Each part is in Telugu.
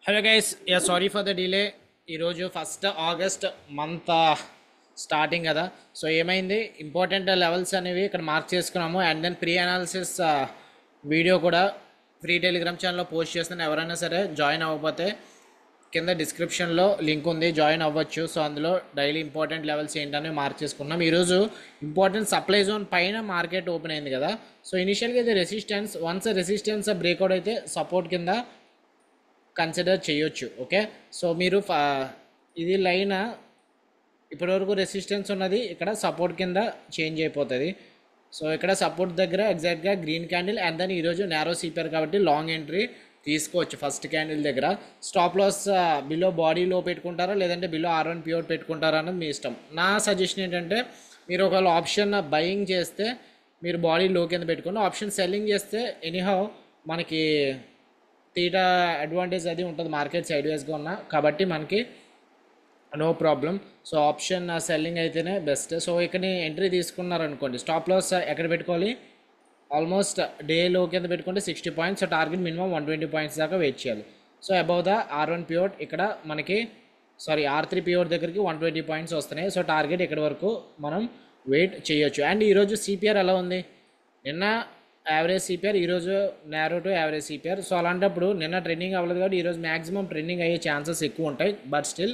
Hello guys, sorry for the delay. ఈరోజు 1 ఆగస్ట్ మంత్ స్టార్టింగ్ కదా. సో ఏమైంది, ఇంపార్టెంట్ లెవెల్స్ అనేవి ఇక్కడ మార్క్ చేసుకున్నాము. And then pre analysis video కూడా ఫ్రీ టెలిగ్రామ్ ఛానల్లో పోస్ట్ చేస్తున్నాను. ఎవరైనా సరే జాయిన్ అవ్వకపోతే కింద డిస్క్రిప్షన్లో లింక్ ఉంది, జాయిన్ అవ్వచ్చు. సో అందులో డైలీ ఇంపార్టెంట్ లెవెల్స్ ఏంటనేవి మార్క్ చేసుకున్నాం. ఈరోజు ఇంపార్టెంట్ సప్లై జోన్ పైన మార్కెట్ ఓపెన్ అయింది కదా. సో ఇనిషియల్గా ఇది రెసిస్టెన్స్, వన్స్ రెసిస్టెన్స్ బ్రేక్అవుట్ అయితే సపోర్ట్ కింద కన్సిడర్ చేయొచ్చు. ఓకే, సో మీరు ఇది లైన్ ఇప్పటివరకు రెసిస్టెన్స్ ఉన్నది, ఇక్కడ సపోర్ట్ కింద చేంజ్ అయిపోతుంది. సో ఇక్కడ సపోర్ట్ దగ్గర ఎగ్జాక్ట్గా గ్రీన్ క్యాండిల్ అండ్ దెన్ ఈరోజు నేరో సిపిఆర్ కాబట్టి లాంగ్ ఎంట్రీ తీసుకోవచ్చు. ఫస్ట్ క్యాండిల్ దగ్గర స్టాప్ లాస్ బిలో బాడీలో పెట్టుకుంటారా లేదంటే బిలో R1 ప్యూర్ పెట్టుకుంటారా అన్నది మీ ఇష్టం. నా సజెషన్ ఏంటంటే మీరు ఒకవేళ ఆప్షన్ బయింగ్ చేస్తే మీరు బాడీ లో కింద పెట్టుకోండి. ఆప్షన్ సెల్లింగ్ చేస్తే ఎనీహౌ మనకి తీటా అడ్వాంటేజ్ అది ఉంటుంది మార్కెట్ సైడ్ వేస్గా ఉన్న కాబట్టి మనకి no problem. So option selling అయితేనే బెస్ట్. సో ఇక్కడ ఎంట్రీ తీసుకున్నారనుకోండి, స్టాప్ లాస్ ఎక్కడ పెట్టుకోవాలి, ఆల్మోస్ట్ డే లో కింద పెట్టుకుంటే 60 points. So target minimum 120 points దాకా వెయిట్ చేయాలి. So above the R1 pure ఇక్కడ మనకి R3 ప్యూర్ దగ్గరికి 120 పాయింట్స్ వస్తున్నాయి. సో టార్గెట్ ఇక్కడ వరకు మనం వెయిట్ చేయొచ్చు. అండ్ ఈరోజు సిపిఆర్ ఎలా ఉంది, నిన్న యావరేజ్ సిపిఆర్, ఈరోజు narrow to average CPR. So అలాంటప్పుడు నిన్న ట్రెండింగ్ అవ్వలేదు కాబట్టి ఈరోజు మ్యాక్సిమం ట్రెండింగ్ అయ్యే ఛాన్సెస్ ఎక్కువ ఉంటాయి. But still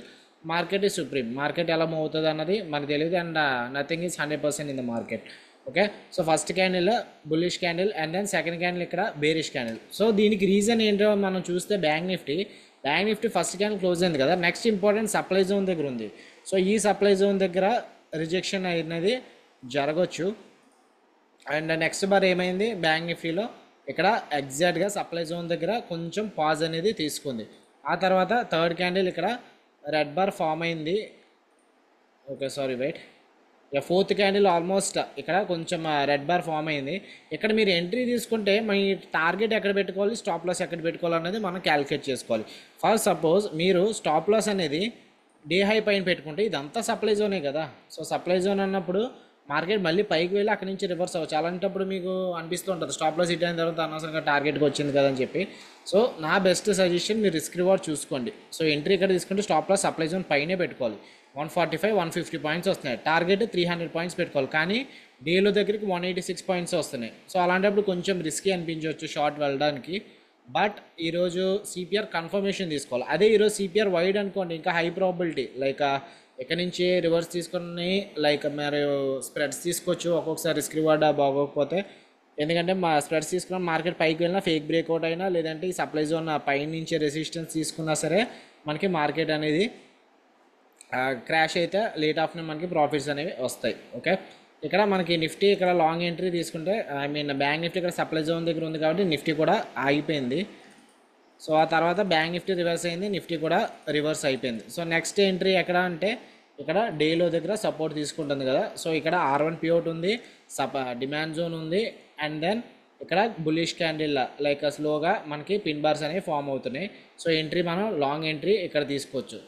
market is supreme. Market ఎలా మూవ్ అవుతుంది అన్నది మనకు తెలియదు. And nothing is 100% in the market. Okay, so first candle bullish candle and then second candle ఇక్కడ బేరిష్ క్యాండిల్. సో దీనికి రీజన్ ఏంటో మనం చూస్తే bank Nifty first candle close అయింది కదా. నెక్స్ట్ ఇంపార్టెంట్ సప్లై జోన్ దగ్గర ఉంది. సో ఈ సప్లై జోన్ దగ్గర రిజెక్షన్ అనేది జరగవచ్చు. అండ్ నెక్స్ట్ బార్ ఏమైంది, బ్యాంక్ నిఫ్టీలో ఇక్కడ ఎగ్జాక్ట్గా సప్లై జోన్ దగ్గర కొంచెం పాజ్ అనేది తీసుకుంది. ఆ తర్వాత థర్డ్ క్యాండిల్ ఇక్కడ రెడ్ బార్ ఫామ్ అయింది. Okay wait, fourth candle almost ఇక్కడ కొంచెం రెడ్ బార్ ఫామ్ అయింది. ఇక్కడ మీరు ఎంట్రీ తీసుకుంటే మీ టార్గెట్ ఎక్కడ పెట్టుకోవాలి, స్టాప్ లాస్ ఎక్కడ పెట్టుకోవాలి అనేది మనం క్యాలిక్యులేట్ చేసుకోవాలి. ఫస్ట్ సపోజ్ మీరు స్టాప్ లాస్ అనేది డే హై పైన పెట్టుకుంటే ఇదంతా సప్లై జోనే కదా. సో సప్లై జోన్ అన్నప్పుడు మార్కెట్ మళ్ళీ పైకి వెళ్ళి అక్కడి నుంచి రివర్స్ అవ్వచ్చు. అలాంటప్పుడు మీకు అనిపిస్తూ ఉంటుంది స్టాప్ లాస్ హిట్ అయిన తర్వాత అనవసరంగా టార్గెట్కి వచ్చింది కదా అని చెప్పి. సో నా బెస్ట్ సజెషన్ మీరు రిస్క్ రివార్డ్ చూసుకోండి. సో ఎంట్రీ ఇక్కడ తీసుకుంటే స్టాప్ లాస్ సప్లై జోన్ పైనే పెట్టుకోవాలి. 145 150 పాయింట్స్ వస్తున్నాయి, టార్గెట్ 300 పాయింట్స్ పెట్టుకోవాలి. కానీ డేలో దగ్గరికి 186 పాయింట్స్ వస్తున్నాయి. సో అలాంటప్పుడు కొంచెం రిస్కీ అనిపించవచ్చు షార్ట్ వెళ్ళడానికి. బట్ ఈరోజు సిపిఆర్ కన్ఫర్మేషన్ తీసుకోవాలి. అదే ఈరోజు సిపిఆర్ వైడ్ అనుకోండి, ఇంకా హై ప్రాబిలిటీ లైక్ ఇక్కడ నుంచి రివర్స్ తీసుకుని లైక్ మీరు స్ప్రెడ్స్ తీసుకోవచ్చు. ఒక్కొక్కసారి రిస్క్ రివార్డ్ బాగోకపోతే, ఎందుకంటే మా స్ప్రెడ్స్ తీసుకున్న మార్కెట్ పైకి వెళ్ళినా ఫేక్ బ్రేక్అవుట్ అయినా లేదంటే ఈ సప్లై జోన్ పై నుంచి రెసిస్టెన్స్ తీసుకున్నా సరే మనకి మార్కెట్ అనేది క్రాష్ అయితే లేట్ ఆఫ్నే మనకి ప్రాఫిట్స్ అనేవి వస్తాయి. ఓకే, ఇక్కడ మనకి నిఫ్టీ ఇక్కడ లాంగ్ ఎంట్రీ తీసుకుంటే బ్యాంక్ నిఫ్టీ ఇక్కడ సప్లై జోన్ దగ్గర ఉంది కాబట్టి నిఫ్టీ కూడా ఆగిపోయింది. సో ఆ తర్వాత బ్యాంక్ నిఫ్టీ రివర్స్ అయింది, నిఫ్టీ కూడా రివర్స్ అయిపోయింది. సో నెక్స్ట్ ఎంట్రీ ఎక్కడ అంటే ఇక్కడ డేలో దగ్గర సపోర్ట్ తీసుకుంటుంది కదా. సో ఇక్కడ R1 ప్యూర్ ఉంది, డిమాండ్ జోన్ ఉంది అండ్ దెన్ ఇక్కడ బుల్లిష్ క్యాండిల్ లైక్ స్లోగా మనకి పిన్ బార్స్ అనేవి ఫామ్ అవుతున్నాయి. సో ఎంట్రీ మనం లాంగ్ ఎంట్రీ ఇక్కడ తీసుకోవచ్చు.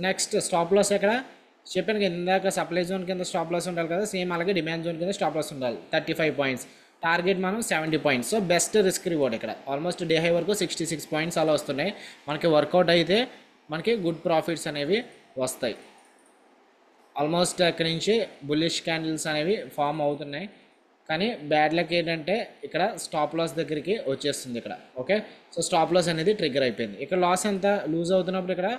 నెక్స్ట్ స్టాప్ లాస్ ఎక్కడ చెప్పాను కదా ఇందాక, సప్లై జోన్ కింద స్టాప్ లాస్ ఉండాలి కదా, సేమ్ అలాగే డిమాండ్ జోన్ కింద స్టాప్ లాస్ ఉండాలి. 35 పాయింట్స్, టార్గెట్ మనం 70 points. So best risk reward ఇక్కడ ఆల్మోస్ట్ డే హై వరకు 66 పాయింట్స్ అలా వస్తున్నాయి. మనకి వర్కౌట్ అయితే మనకి గుడ్ ప్రాఫిట్స్ అనేవి వస్తాయి. ఆల్మోస్ట్ అక్కడి నుంచి బుల్లిష్ క్యాండిల్స్ అనేవి ఫామ్ అవుతున్నాయి. కానీ బ్యాడ్ లక్ ఏంటంటే ఇక్కడ స్టాప్ లాస్ దగ్గరికి వచ్చేస్తుంది ఇక్కడ. ఓకే, సో స్టాప్ లాస్ అనేది ట్రిగ్గర్ అయిపోయింది. ఇక్కడ లాస్ ఎంత లూజ్ అవుతున్నప్పుడు ఇక్కడ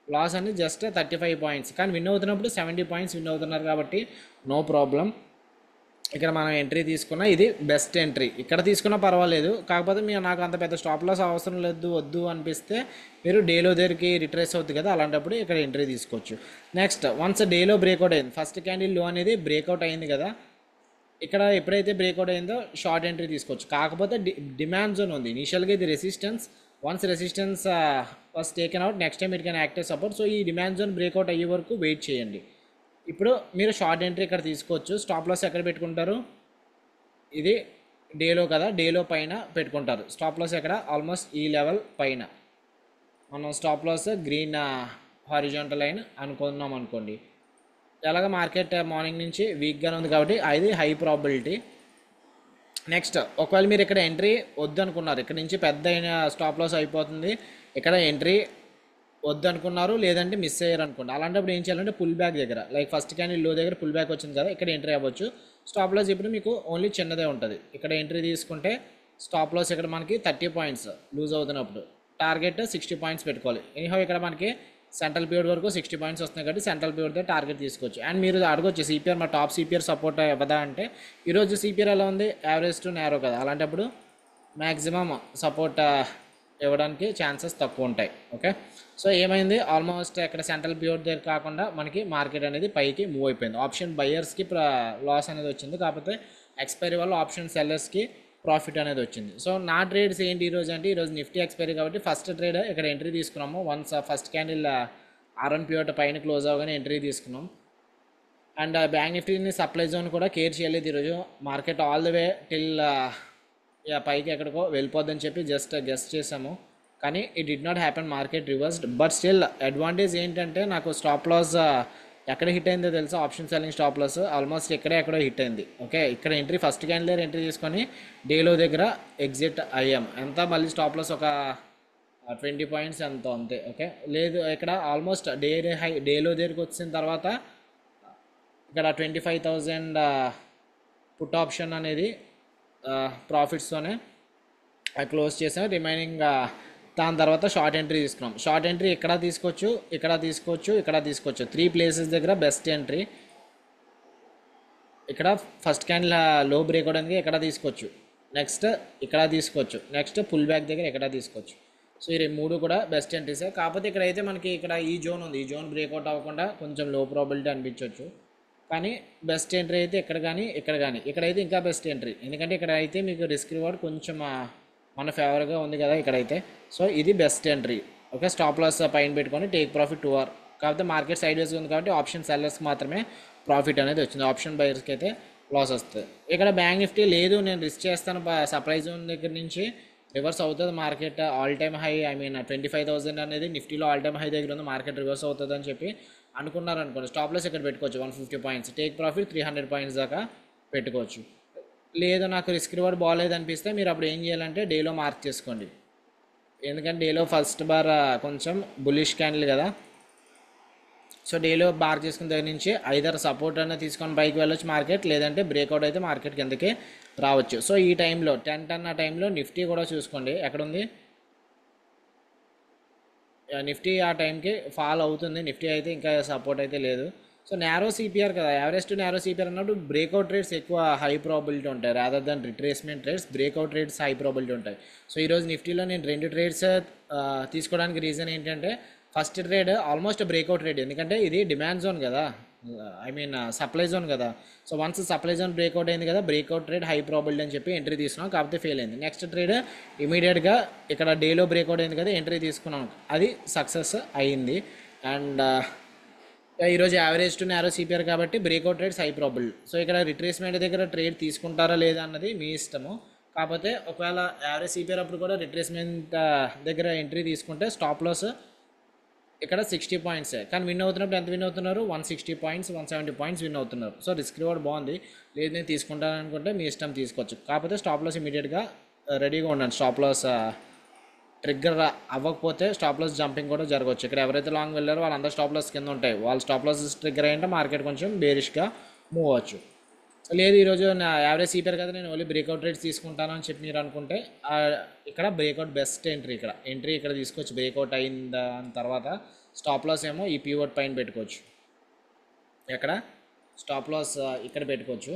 లాస్ అనేది జస్ట్ 35 పాయింట్స్, కానీ విన్ అవుతున్నప్పుడు 70 పాయింట్స్ విన్ అవుతున్నారు కాబట్టి నో ప్రాబ్లం. ఇక్కడ మనం ఎంట్రీ తీసుకున్నా ఇది బెస్ట్ ఎంట్రీ. ఇక్కడ తీసుకున్నా పర్వాలేదు, కాకపోతే మీరు నాకు అంత పెద్ద స్టాప్ లాస్ అవసరం లేదు వద్దు అనిపిస్తే మీరు డేలో దగ్గరికి రిట్రేస్ అవుతుంది కదా, అలాంటప్పుడు ఇక్కడ ఎంట్రీ తీసుకోవచ్చు. నెక్స్ట్ వన్స్ డేలో బ్రేక్అవుట్ అయింది, ఫస్ట్ క్యాండిల్ లో అనేది బ్రేక్అవుట్ అయింది కదా, ఇక్కడ ఎప్పుడైతే బ్రేక్అవుట్ అయిందో షార్ట్ ఎంట్రీ తీసుకోవచ్చు. కాకపోతే డిమాండ్ జోన్ ఉంది, ఇనిషియల్గా ఇది resistance. Once resistance was taken out, next time it can act as support. So ఈ డిమాండ్ జోన్ బ్రేక్అవుట్ అయ్యే వరకు వెయిట్ చేయండి. ఇప్పుడు మీరు షార్ట్ ఎంట్రీ ఇక్కడ తీసుకోవచ్చు. స్టాప్ లాస్ ఎక్కడ పెట్టుకుంటారు, ఇది డేలో కదా, డేలో పైన పెట్టుకుంటారు. స్టాప్ లాస్ ఎక్కడ ఆల్మోస్ట్ ఈ లెవెల్ పైన మనం stop loss green horizontal line అనుకున్నాం అనుకోండి. ఎలాగ మార్కెట్ మార్నింగ్ నుంచి వీక్గానే ఉంది కాబట్టి అది హై ప్రాబిలిటీ. నెక్స్ట్ ఒకవేళ మీరు ఇక్కడ ఎంట్రీ వద్దు అనుకున్నారు, ఇక్కడ నుంచి పెద్ద స్టాప్ లాస్ అయిపోతుంది, ఇక్కడ ఎంట్రీ వద్దనుకున్నారు, లేదంటే మిస్ అయ్యారు అనుకోండి. అలాంటప్పుడు ఏం చేయాలంటే పుల్ బ్యాక్ దగ్గర, లైక్ ఫస్ట్ క్యాండిల్ లో దగ్గర పుల్ బ్యాక్ వచ్చింది కదా, ఇక్కడ ఎంట్రీ అవ్వచ్చు. స్టాప్ లాస్ ఇప్పుడు మీకు ఓన్లీ చిన్నదే ఉంటుంది. ఇక్కడ ఎంట్రీ తీసుకుంటే స్టాప్ లాస్ ఇక్కడ మనకి 30 పాయింట్స్ లూజ్ అవుతున్నప్పుడు, టార్గెట్ 60 పాయింట్స్ పెట్టుకోవాలి. ఎనీహౌ ఇక్కడ మనకి సెంట్రల్ పీరియడ్ వరకు 60 పాయింట్స్ వస్తున్నాయి కాబట్టి సెంట్రల్ పీరియడ్ టార్గెట్ తీసుకోవచ్చు. అండ్ మీరు అడగొచ్చు సిపిఆర్ మా టాప్ సిపిఆర్ సపోర్ట్ అవ్వదా అంటే, ఈరోజు సిపిఆర్ ఎలా ఉంది, యావరేజ్ టు నేరో కదా, అలాంటప్పుడు మ్యాక్సిమం సపోర్ట్ ఇవ్వడానికి ఛాన్సెస్ తక్కువ ఉంటాయి. ఓకే, సో ఏమైంది, ఆల్మోస్ట్ ఇక్కడ సెంట్రల్ పీరియడ్ దగ్గర కాకుండా మనకి మార్కెట్ అనేది పైకి మూవ్ అయిపోయింది. ఆప్షన్ బయర్స్కి లాస్ అనేది వచ్చింది, కాకపోతే ఎక్స్పైరీ వల్ల ఆప్షన్ సెల్లర్స్కి ప్రాఫిట్ అనేది వచ్చింది. సో నా ట్రేడ్స్ ఏంటి ఈరోజు అంటే, ఈరోజు నిఫ్టీ ఎక్స్పైరీ కాబట్టి ఫస్ట్ ట్రేడ్ ఇక్కడ ఎంట్రీ తీసుకున్నాము. వన్స్ ఫస్ట్ క్యాండిల్ ఆర్ఎన్ పీరియడ్ పైన క్లోజ్ అవ్వగానే ఎంట్రీ తీసుకున్నాం. అండ్ బ్యాంక్ నిఫ్టీని సప్లై జోన్ కూడా కేర్ చేయలేదు ఈరోజు. Market all the way till పైకి ఎక్కడికో వెళ్ళిపోద్దని చెప్పి జస్ట్ గెస్ట్ చేసాము, కానీ it did not happen, market reversed. But still advantage ఏంటంటే నాకు స్టాప్ లాస్ ఎక్కడ హిట్ అయిందో తెలుసా, option selling stop loss almost ఎక్కడో హిట్ అయింది. ఓకే, ఇక్కడ ఎంట్రీ ఫస్ట్ క్యాండిల్ దగ్గర ఎంట్రీ తీసుకొని డేలో దగ్గర ఎగ్జిట్ అయ్యాం. ఎంత మళ్ళీ స్టాప్ లాస్ ఒక 20 పాయింట్స్ ఎంతో అంతే. ఓకే, లేదు ఇక్కడ ఆల్మోస్ట్ డేలో దగ్గరికి వచ్చిన తర్వాత ఇక్కడ 25,000 పుట్ ఆప్షన్ అనేది ప్రాఫిట్స్తోనే క్లోజ్ చేసాం. రిమైనింగ్ దాని తర్వాత షార్ట్ ఎంట్రీ తీసుకున్నాం. షార్ట్ ఎంట్రీ ఇక్కడ తీసుకోవచ్చు, ఇక్కడ తీసుకోవచ్చు, ఇక్కడ తీసుకోవచ్చు. 3 ప్లేసెస్ దగ్గర బెస్ట్ ఎంట్రీ. ఇక్కడ ఫస్ట్ క్యాండిల్ లో బ్రేక్ అవడానికి ఇక్కడ తీసుకోవచ్చు, నెక్స్ట్ ఇక్కడ తీసుకోవచ్చు, నెక్స్ట్ పుల్ బ్యాక్ దగ్గర ఇక్కడ తీసుకోవచ్చు. సో ఈ 3 కూడా బెస్ట్ ఎంట్రీసే. కాకపోతే ఇక్కడైతే మనకి ఇక్కడ ఈ జోన్ ఉంది, ఈ జోన్ బ్రేక్అవుట్ అవ్వకుండా కొంచెం లో ప్రాబిలిటీ అనిపించవచ్చు. కానీ బెస్ట్ ఎంట్రీ అయితే ఇక్కడ కానీ ఇక్కడ కానీ, ఇక్కడైతే ఇంకా బెస్ట్ ఎంట్రీ, ఎందుకంటే ఇక్కడ అయితే మీకు రిస్క్ రివార్డ్ కొంచెం మన ఫేవర్గా ఉంది కదా ఇక్కడైతే. సో ఇది best entry. Okay, stop loss పైన పెట్టుకొని టేక్ ప్రాఫిట్ 2 hour. కాకపోతే మార్కెట్ సైడ్ వేస్ ఉంది కాబట్టి ఆప్షన్ సెల్లర్స్కి మాత్రమే ప్రాఫిట్ అనేది వచ్చింది, ఆప్షన్ బయర్స్కి అయితే లాస్ వస్తుంది. ఇక్కడ బ్యాంక్ నిఫ్టీ లేదు, నేను రిస్క్ చేస్తాను, సప్లై జోన్ దగ్గర నుంచి రివర్స్ అవుతుంది మార్కెట్. ఆల్ టైమ్ హై 25,000 అనేది నిఫ్టీలో ఆల్ టైమ్ హై దగ్గర ఉంది, మార్కెట్ రివర్స్ అవుతుంది అని చెప్పి అనుకున్నారు అనుకోండి, స్టాప్ లాస్ ఇక్కడ పెట్టుకోవచ్చు 150 పాయింట్స్, టేక్ ప్రాఫిట్ 300 పాయింట్స్ దాకా పెట్టుకోవచ్చు. లేదు నాకు రిస్క్ రివార్డ్ బాగాలేదు అనిపిస్తే మీరు అప్పుడు ఏం చేయాలంటే డేలో మార్క్ చేసుకోండి, ఎందుకంటే డేలో ఫస్ట్ బార్ కొంచెం బులిష్ క్యాండిల్ కదా. సో డేలో బార్ చేసుకున్న దగ్గర నుంచి ఐదర్ సపోర్ట్ అనేది తీసుకొని పైకి వెళ్ళొచ్చు మార్కెట్, లేదంటే బ్రేక్అవుట్ అయితే మార్కెట్ కిందకి రావచ్చు. సో ఈ టైంలో 10 ఆ టైంలో నిఫ్టీ కూడా చూసుకోండి ఎక్కడుంది, నిఫ్టీ ఆ టైంకి ఫాల్ అవుతుంది, నిఫ్టీ అయితే ఇంకా సపోర్ట్ అయితే లేదు. సో నేరో సిపిఆర్ కదా, యావరేజ్ టు నేరో సిపిఆర్ అన్నప్పుడు బ్రేక్అవుట్ రేట్స్ ఎక్కువ హై ప్రాబిలిటీ ఉంటాయి, rather than retracement rates breakout rates high probability ఉంటాయి. సో ఈరోజు నిఫ్టీలో నేను 2 ట్రేడ్స్ తీసుకోవడానికి రీజన్ ఏంటంటే, first trade almost breakout rate, ఎందుకంటే ఇది డిమాండ్ జోన్ కదా, సప్లై జోన్ కదా. So once supply zone breakout అయింది కదా, బ్రేక్అవుట్ ట్రేడ్ హై ప్రాబిలిటీ అని చెప్పి ఎంట్రీ తీసుకున్నాం, కాకపోతే ఫెయిల్ అయింది. నెక్స్ట్ ట్రేడ్ ఇమీడియట్గా ఇక్కడ డేలో బ్రేక్అవుట్ అయింది కదా, ఎంట్రీ తీసుకున్నాం, అది సక్సెస్ అయ్యింది. అండ్ ఈరోజు యావరేజ్ టు నేరో సిపిఆర్ కాబట్టి breakout rates high probability. So ఇక్కడ రిట్రేస్మెంట్ దగ్గర ట్రేడ్ తీసుకుంటారా లేదా అన్నది మీ ఇష్టము. కాకపోతే ఒకవేళ యావరేజ్ సిపిఆర్ అప్పుడు కూడా రిట్రేస్మెంట్ దగ్గర ఎంట్రీ తీసుకుంటే స్టాప్ లాస్ ఇక్కడ 60 పాయింట్సే, కానీ విన్ అవుతున్నప్పుడు ఎంత విన్ అవుతున్నారు, 160 పాయింట్స్ 170 పాయింట్స్ విన్ అవుతున్నారు. సో రిస్క్ రివార్డ్ బాగుంది, లేదు నేను తీసుకుంటాను అనుకుంటే మీ ఇష్టం తీసుకోవచ్చు. కాకపోతే స్టాప్ లాస్ ఇమీడియట్గా రెడీగా ఉండండి, స్టాప్ లాస్ ట్రిగ్గర్ అవ్వకపోతే స్టాప్ లాస్ జంపింగ్ కూడా జరగవచ్చు. ఇక్కడ ఎవరైతే లాంగ్ వెళ్ళారో వాళ్ళందరూ స్టాప్ లాస్ కింద ఉంటాయి, వాళ్ళు స్టాప్ లాస్ ట్రిగ్గర్ అయ్యింటే మార్కెట్ కొంచెం బేరిష్గా మూవ్ అవ్వచ్చు. లేదు ఈరోజు నా యావరేజ్ సిపిఆర్ కదా, నేను ఓన్లీ బ్రేక్అవుట్ రేట్స్ తీసుకుంటాను అని చెప్పి మీరు అనుకుంటే ఇక్కడ బ్రేక్అవుట్ బెస్ట్ ఎంట్రీ, ఇక్కడ తీసుకోవచ్చు. బ్రేక్అవుట్ అయిన దాని తర్వాత స్టాప్ లాస్ ఏమో ఈ పీవర్డ్ పైన పెట్టుకోవచ్చు, ఎక్కడ స్టాప్ లాస్ ఇక్కడ పెట్టుకోవచ్చు.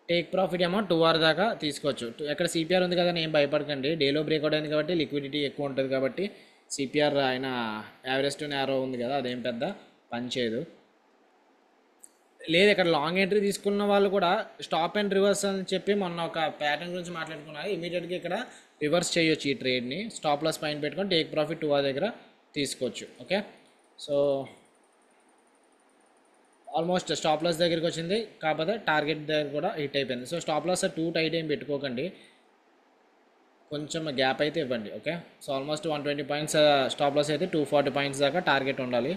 టేక్ ప్రాఫిట్ ఏమో 2 hour దాకా తీసుకోవచ్చు. ఎక్కడ సిపిఆర్ ఉంది కదా, నేను భయపడకండి, డేలో బ్రేక్అవుట్ అయింది కాబట్టి లిక్విడిటీ ఎక్కువ ఉంటుంది కాబట్టి సిపిఆర్ ఆయన యావరేజ్ టు నేరో ఉంది కదా, అదేం పెద్ద పని చేయదు. లేదు ఇక్కడ లాంగ్ ఎంట్రీ తీసుకున్న వాళ్ళు కూడా స్టాప్ అండ్ రివర్స్ అని చెప్పి మొన్న ఒక ప్యాటర్న్ గురించి మాట్లాడుకున్నారు, ఇమీడియట్గా ఇక్కడ రివర్స్ చేయొచ్చు ఈ ట్రేడ్ని, స్టాప్ లాస్ పైన పెట్టుకొని టేక్ ప్రాఫిట్ 2 hour దగ్గర తీసుకోవచ్చు. Okay, so almost stop loss దగ్గరికి వచ్చింది, కాకపోతే టార్గెట్ దగ్గర కూడా హిట్ అయిపోయింది. సో స్టాప్ లాస్ 2 టైట్ ఏం పెట్టుకోకండి, కొంచెం గ్యాప్ అయితే ఇవ్వండి. Okay, so almost 120 points stop loss అయితే 240 పాయింట్స్ దాకా టార్గెట్ ఉండాలి,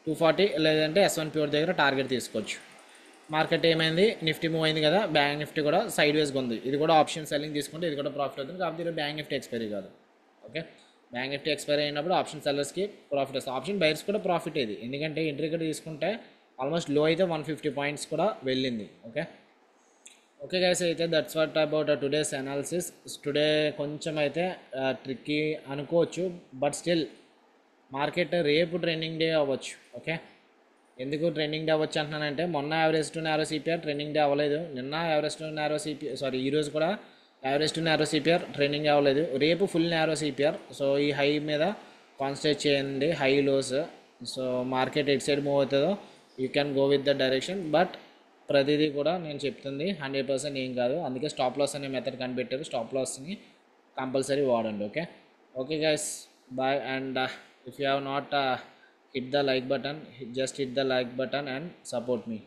240 లేదంటే S1 ప్యూర్ దగ్గర టార్గెట్ తీసుకోవచ్చు. మార్కెట్ ఏమైంది, నిఫ్టీ మూవ్ అయింది కదా, బ్యాంక్ నిఫ్టీ కూడా సైడ్ వేస్గా ఉంది, ఇది కూడా ఆప్షన్ సెల్లింగ్ తీసుకుంటే ఇది కూడా ప్రాఫిట్ అవుతుంది, కాబట్టి ఇది బ్యాంక్ నిఫ్టీ ఎక్స్పైరీ కాదు. ఓకే, బ్యాంక్ నిఫ్టీ ఎక్స్పైర్ అయినప్పుడు ఆప్షన్ సెల్లర్స్కి ప్రాఫిట్ వస్తుంది, ఆప్షన్ బయర్స్ కూడా ప్రాఫిట్ ఇది, ఎందుకంటే ఎంట్రీ ఇక్కడ తీసుకుంటే ఆల్మోస్ట్ లో అయితే 150 పాయింట్స్ కూడా వెళ్ళింది. ఓకే ఓకే గైస్, అయితే that's what about today's analysis. Today కొంచెం అయితే ట్రిక్కీ అనుకోవచ్చు, బట్ స్టిల్ మార్కెట్ రేపు ట్రెండింగ్ డే అవ్వచ్చు. ఓకే, ఎందుకు ట్రెండింగ్ డే అవ్వచ్చు అంటున్నానంటే మొన్న average to narrow CPR trending day అవ్వలేదు, నిన్న యావరేజ్ టు నారో సిపిఆర్ ఈరోజు కూడా average to narrow CPR trending అవ్వలేదు, రేపు ఫుల్ నారో సిపిఆర్. సో ఈ హై మీద కాన్సన్ట్రేట్ చేయండి, హై లోస్. సో మార్కెట్ ఎట్ సైడ్ మూవ్ అవుతుందో you can go with the direction, but ప్రతిదీ కూడా నేను చెప్తుంది 100% ఏం కాదు, అందుకే స్టాప్ లాస్ అనే మెథడ్ కనిపెట్టారు, స్టాప్ లాస్ని కంపల్సరీ వాడండి. Okay okay guys, bye. And if you have not hit the like button, just hit the like button and support me.